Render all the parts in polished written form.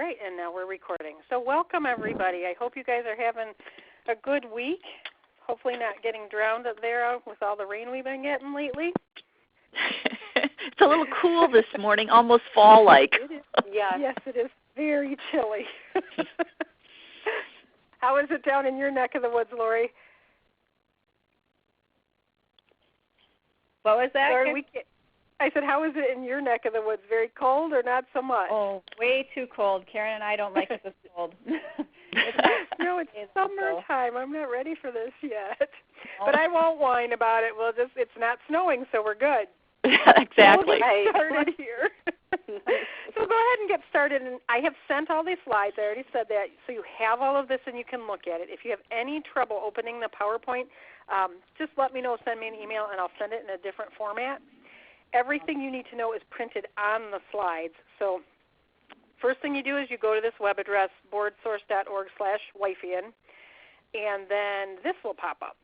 right, and now we're recording. So welcome, everybody. I hope you guys are having a good week. Hopefully not getting drowned up there with all the rain we've been getting lately. It's a little cool this morning, almost fall-like. Yes, it is very chilly. How is it down in your neck of the woods, Lori? What was that? Lori, I said, how is it in your neck of the woods? Very cold or not so much? Oh, way too cold. Karen and I don't like it this cold. No, it's summertime. I'm not ready for this yet. But I won't whine about it. It's not snowing, so we're good. Exactly. We'll get started here. So go ahead and get started. And I have sent all these slides. I already said that. So you have all of this and you can look at it. If you have any trouble opening the PowerPoint, just let me know. Send me an email, and I'll send it in a different format. Everything you need to know is printed on the slides. So first thing you do is you go to this web address, boardsource.org/Wifein, and then this will pop up.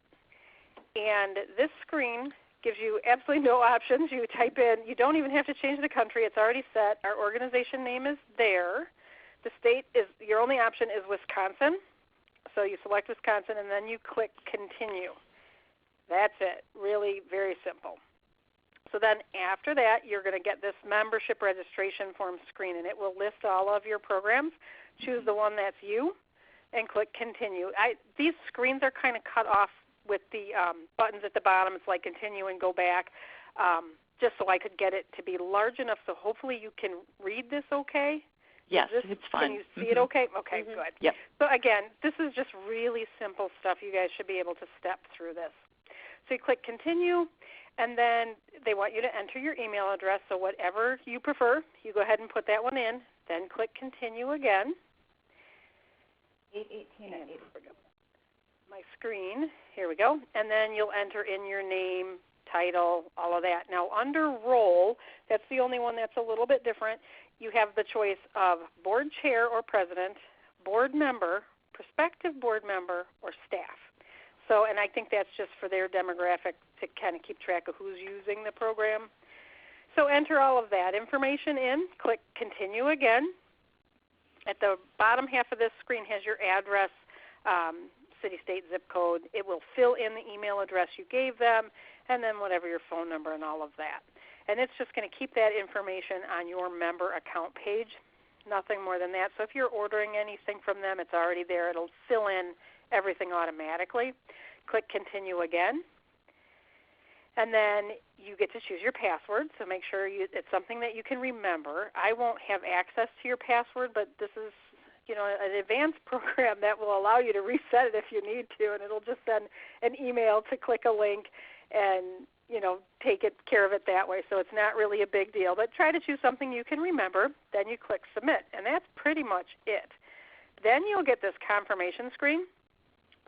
And this screen gives you absolutely no options. You type in, you don't even have to change the country. It's already set. Our organization name is there. The state is, your only option is Wisconsin. So you select Wisconsin, and then you click Continue. That's it. Really very simple. So then after that, you're going to get this membership registration form screen, and it will list all of your programs. Choose the one that's you, and click Continue. These screens are kind of cut off with the buttons at the bottom. It's like Continue and Go Back, just so I could get it to be large enough so hopefully you can read this okay. Yes, it's fine. Can you see it okay? Okay, good. Yep. So again, this is just really simple stuff. You guys should be able to step through this. So you click Continue, and then they want you to enter your email address. So whatever you prefer, you go ahead and put that one in. Then click Continue again. 818. My screen. Here we go. And then you'll enter in your name, title, all of that. Now under Role, that's the only one that's a little bit different. You have the choice of board chair or president, board member, prospective board member, or staff. So, and I think that's just for their demographic to kind of keep track of who's using the program. So enter all of that information in. Click Continue again. At the bottom half of this screen has your address, city, state, zip code. It will fill in the email address you gave them, and then whatever your phone number and all of that. And it's just going to keep that information on your member account page, nothing more than that. So if you're ordering anything from them, it's already there. It'll fill in everything automatically. Click Continue again. And then you get to choose your password, so make sure it's something that you can remember. I won't have access to your password, but this is an advanced program that will allow you to reset it if you need to, and it'll just send an email to click a link and take care of it that way. So it's not really a big deal, but try to choose something you can remember. Then you click Submit, and that's pretty much it. Then you'll get this confirmation screen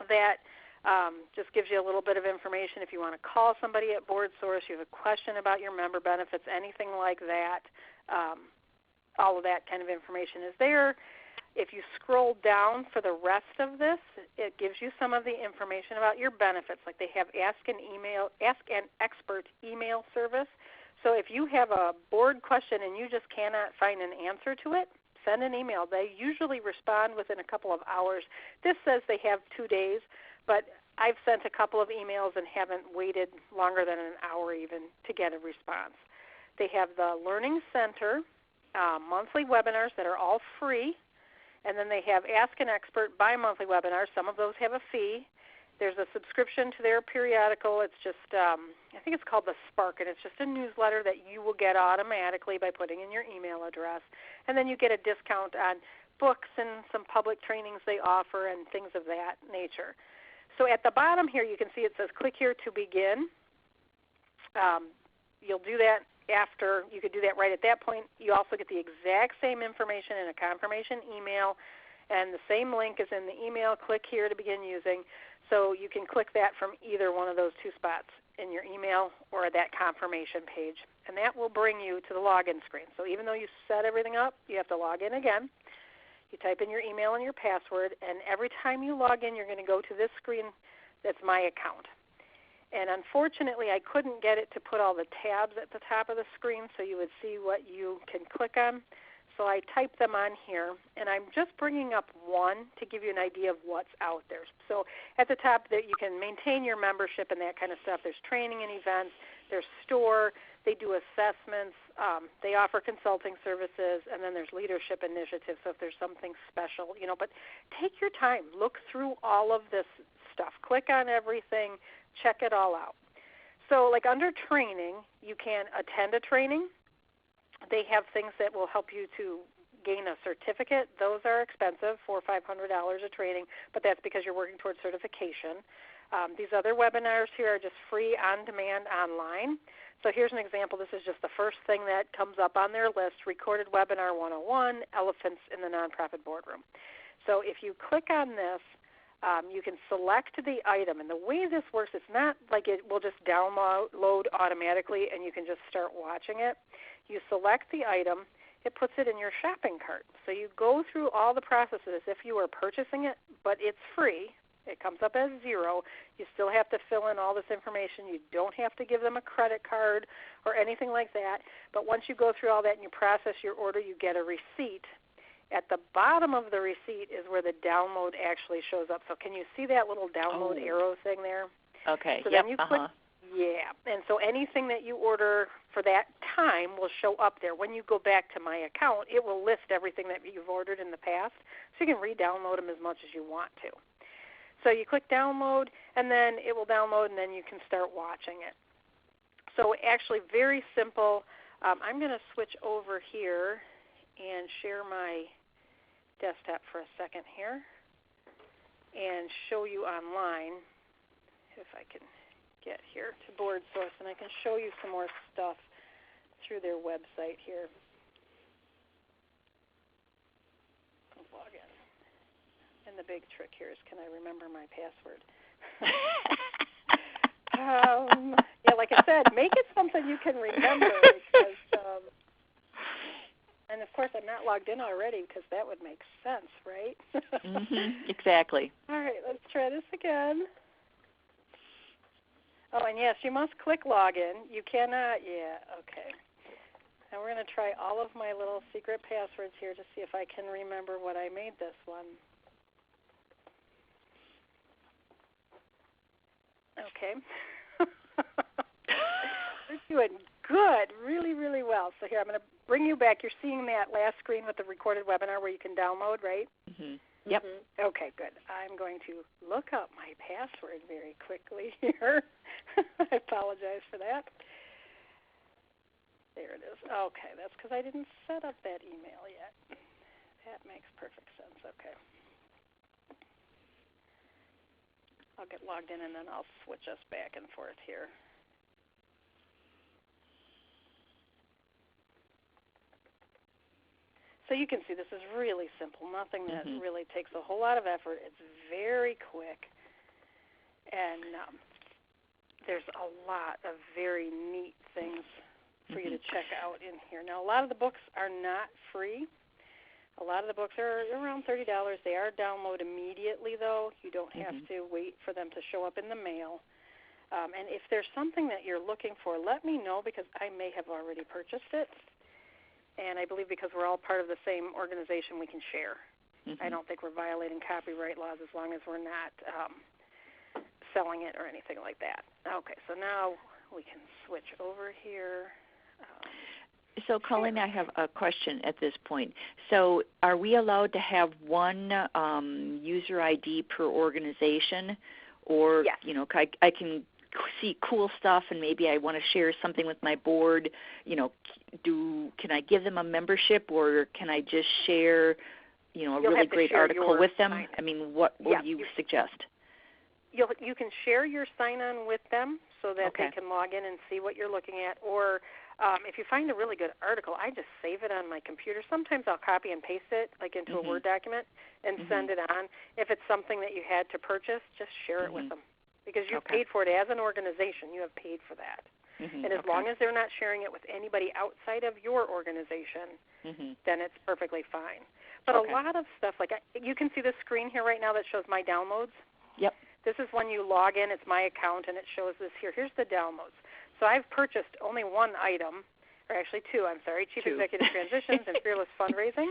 that just gives you a little bit of information. If you want to call somebody at BoardSource, you have a question about your member benefits, anything like that, all of that kind of information is there. If you scroll down for the rest of this, it gives you some of the information about your benefits. Like they have Ask an Expert email service. So if you have a board question and you just cannot find an answer to it, send an email. They usually respond within a couple of hours. This says they have 2 days, but I've sent a couple of emails and haven't waited longer than an hour even to get a response. They have the Learning Center monthly webinars that are all free. And then they have Ask an Expert bi-monthly webinars. Some of those have a fee. There's a subscription to their periodical. It's just, I think it's called The Spark, and it's just a newsletter that you will get automatically by putting in your email address. And then you get a discount on books and some public trainings they offer and things of that nature. So at the bottom here you can see it says click here to begin. You'll do that after. You could do that right at that point. You also get the exact same information in a confirmation email, and the same link is in the email. Click here to begin using. So you can click that from either one of those two spots in your email or that confirmation page, and that will bring you to the login screen. So even though you set everything up, you have to log in again. You type in your email and your password, and every time you log in, you're going to go to this screen that's My Account. And unfortunately, I couldn't get it to put all the tabs at the top of the screen so you would see what you can click on. so I type them on here, and I'm just bringing up one to give you an idea of what's out there. So at the top, that you can maintain your membership and that kind of stuff. There's training and events. There's store. They do assessments. They offer consulting services, and then there's leadership initiatives. So if there's something special, but take your time. Look through all of this stuff. Click on everything. Check it all out. So like under training, you can attend a training. They have things that will help you to gain a certificate. Those are expensive, $400 or $500 a training, but that's because you're working towards certification. These other webinars here are just free, on-demand, online. So here's an example. This is just the first thing that comes up on their list, Recorded Webinar 101, Elephants in the Nonprofit Boardroom. So if you click on this, you can select the item. And the way this works, it's not like it will just download automatically and you can just start watching it. You select the item. It puts it in your shopping cart. So you go through all the processes as if you were purchasing it, but it's free. It comes up as zero. You still have to fill in all this information. You don't have to give them a credit card or anything like that. But once you go through all that and you process your order, you get a receipt. At the bottom of the receipt is where the download actually shows up. So can you see that little download arrow thing there? Okay. So then you click. Yeah, and so anything that you order for that time will show up there. When you go back to my account, it will list everything that you've ordered in the past, so you can re-download them as much as you want to. So you click download, and then it will download, and then you can start watching it. So actually very simple. I'm going to switch over here and share my desktop for a second here and show you online if I can get here to BoardSource, and I can show you some more stuff through their website here. Log in. And the big trick here is, can I remember my password? Yeah, like I said, make it something you can remember. Because, and of course, I'm not logged in already because that would make sense, right? Exactly. All right, let's try this again. Oh, and yes, you must click login. You cannot, okay. Now we're going to try all of my little secret passwords here to see if I can remember what I made this one. Okay. We're doing good, really, really well. So here, I'm going to bring you back. You're seeing that last screen with the recorded webinar where you can download, right? Yep. Okay, good. I'm going to look up my password very quickly here. I apologize for that. There it is. Okay, that's because I didn't set up that email yet. That makes perfect sense. Okay. I'll get logged in and then I'll switch us back and forth here. So you can see this is really simple, nothing that really takes a whole lot of effort. It's very quick, and there's a lot of very neat things for you to check out in here. Now, a lot of the books are not free. A lot of the books are around $30. They are download immediately, though. You don't have to wait for them to show up in the mail. And if there's something that you're looking for, let me know because I may have already purchased it. And I believe because we're all part of the same organization, we can share. I don't think we're violating copyright laws as long as we're not selling it or anything like that. Okay, so now we can switch over here. So, Colleen, I have a question at this point. So are we allowed to have one user ID per organization? Or, I can see cool stuff and maybe I want to share something with my board. Can I give them a membership or can I just share, a really great article with them? I mean, what do you suggest? You can share your sign-on with them so that they can log in and see what you're looking at. Or if you find a really good article, I just save it on my computer. Sometimes I'll copy and paste it like into a Word document and send it on. If it's something that you had to purchase, just share it with them. Because you've paid for it as an organization. You have paid for that. And as long as they're not sharing it with anybody outside of your organization, then it's perfectly fine. But a lot of stuff, like you can see the screen here right now that shows my downloads. Yep. This is when you log in. It's my account, and it shows this here. Here's the downloads. So I've purchased only one item. or actually 2, I'm sorry, Chief 2. Executive Transitions and Fearless Fundraising.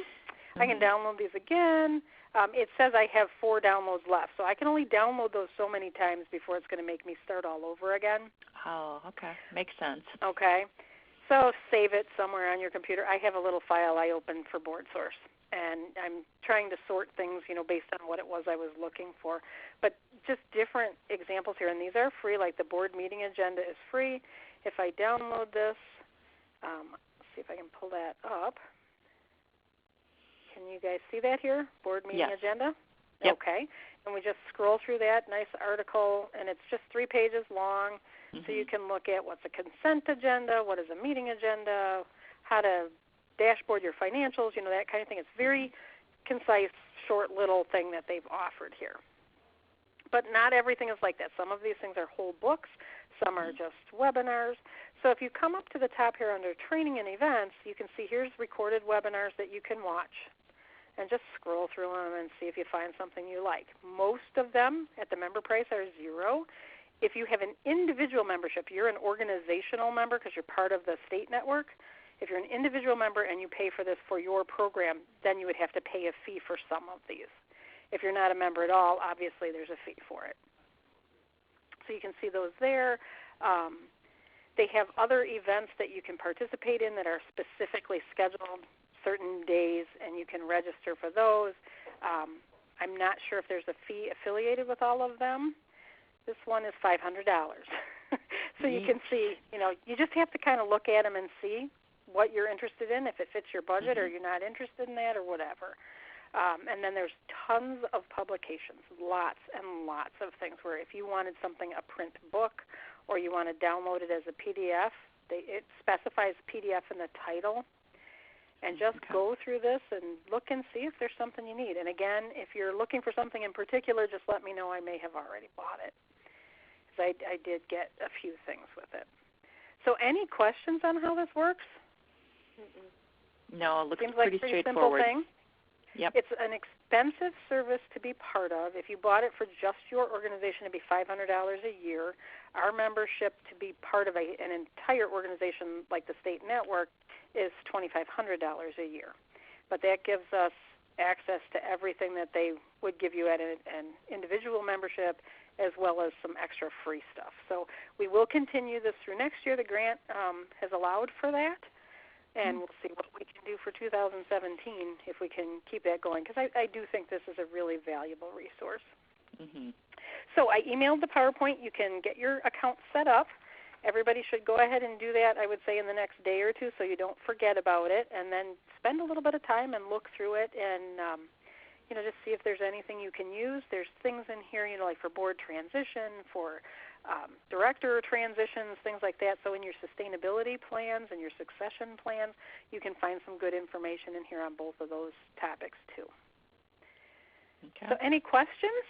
I can download these again. It says I have 4 downloads left, so I can only download those so many times before it's going to make me start all over again. Oh, okay. Makes sense. Okay. So save it somewhere on your computer. I have a little file I opened for BoardSource, and I'm trying to sort things, based on what it was I was looking for. But just different examples here, and these are free, like the board meeting agenda is free. If I download this, let's see if I can pull that up. Can you guys see that here? Board meeting agenda? Yep. Okay. And we just scroll through that nice article, and it's just 3 pages long. So you can look at what's a consent agenda, what is a meeting agenda, how to dashboard your financials, that kind of thing. It's very concise, short little thing that they've offered here. But not everything is like that. Some of these things are whole books. Some are just webinars. So if you come up to the top here under training and events, you can see here's recorded webinars that you can watch. And just scroll through them and see if you find something you like. Most of them at the member price are $0. If you have an individual membership, you're an organizational member because you're part of the state network. If you're an individual member and you pay for this for your program, then you would have to pay a fee for some of these. If you're not a member at all, obviously there's a fee for it. So you can see those there. They have other events that you can participate in that are specifically scheduled certain days, and you can register for those. I'm not sure if there's a fee affiliated with all of them. This one is $500. So you can see, you just have to kind of look at them and see what you're interested in, if it fits your budget or you're not interested in that or whatever. And then there's tons of publications, lots and lots of things where if you wanted something, a print book, or you want to download it as a PDF, it specifies PDF in the title. And just go through this and look and see if there's something you need. And again, if you're looking for something in particular, just let me know. I may have already bought it. Because I did get a few things with it. So any questions on how this works? No, it looks Seems like pretty simple straightforward. thing. Yep. It's an expensive service to be part of. If you bought it for just your organization, it'd be $500 a year. Our membership to be part of an entire organization like the state network is $2,500 a year. But that gives us access to everything that they would give you at an individual membership, as well as some extra free stuff. So we will continue this through next year. The grant has allowed for that, and we'll see what we can do for 2017 if we can keep that going, because I do think this is a really valuable resource. So I emailed the PowerPoint. You can get your account set up. Everybody should go ahead and do that, I would say, in the next day or two so you don't forget about it, and then spend a little bit of time and look through it and just see if there's anything you can use. There's things in here, like for board transition, for director transitions, things like that. So in your sustainability plans and your succession plans, you can find some good information in here on both of those topics too. So any questions?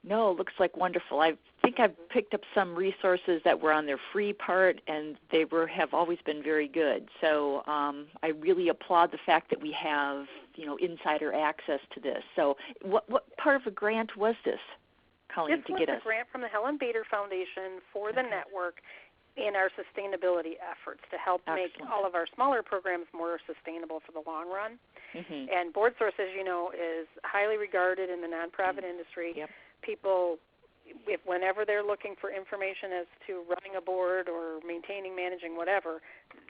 No, it looks like wonderful. I think I've picked up some resources that were on their free part, and they have always been very good. So I really applaud the fact that we have, insider access to this. So what part of a grant was this, Colleen, to get us? This was a grant from the Helen Bader Foundation for the network in our sustainability efforts to help make all of our smaller programs more sustainable for the long run. And BoardSource, as you know, is highly regarded in the nonprofit industry. People, whenever they're looking for information as to running a board or maintaining, managing, whatever,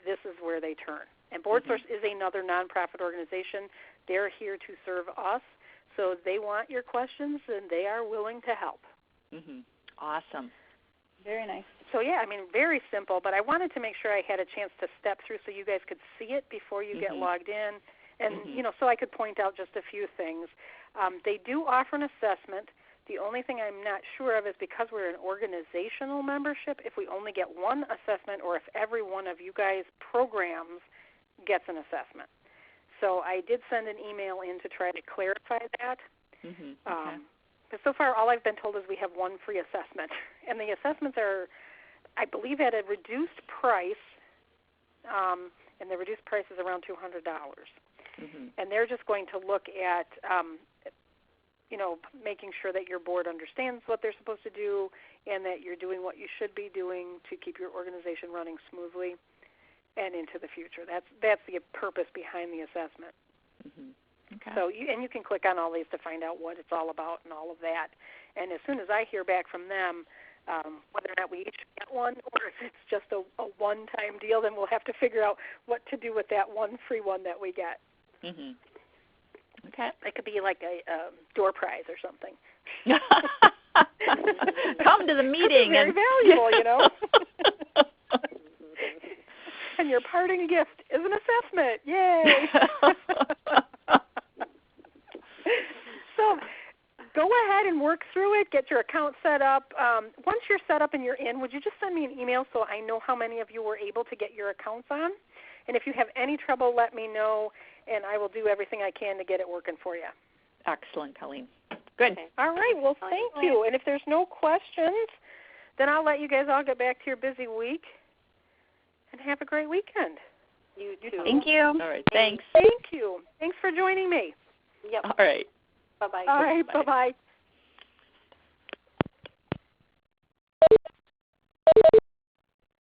this is where they turn. And BoardSource is another nonprofit organization. They're here to serve us, so they want your questions, and they are willing to help. Awesome. Very nice. So, very simple, but I wanted to make sure I had a chance to step through so you guys could see it before you get logged in, and, so I could point out just a few things. They do offer an assessment. The only thing I'm not sure of is because we're an organizational membership, if we only get one assessment or if every one of you guys' programs gets an assessment. So I did send an email in to try to clarify that. But so far all I've been told is we have one free assessment. And the assessments are, I believe, at a reduced price, and the reduced price is around $200. And they're just going to look at making sure that your board understands what they're supposed to do and that you're doing what you should be doing to keep your organization running smoothly and into the future. That's the purpose behind the assessment. Mm-hmm. Okay. So you can click on all these to find out what it's all about and all of that. And as soon as I hear back from them, whether or not we each get one or if it's just a one-time deal, then we'll have to figure out what to do with that one free one that we get. Mm-hmm. Okay. It could be like a door prize or something. Come to the meeting. Very valuable, And your parting gift is an assessment. Yay! So go ahead and work through it. Get your account set up. Once you're set up and you're in, would you just send me an email so I know how many of you were able to get your accounts on? And if you have any trouble, let me know, and I will do everything I can to get it working for you. Excellent, Colleen. Good. Okay. All right. Well, thank you. And if there's no questions, then I'll let you guys all get back to your busy week and have a great weekend. You too. Thank you. All right. Thanks. Thank you. Thanks for joining me. Yep. All right. Bye-bye. All right. Bye-bye.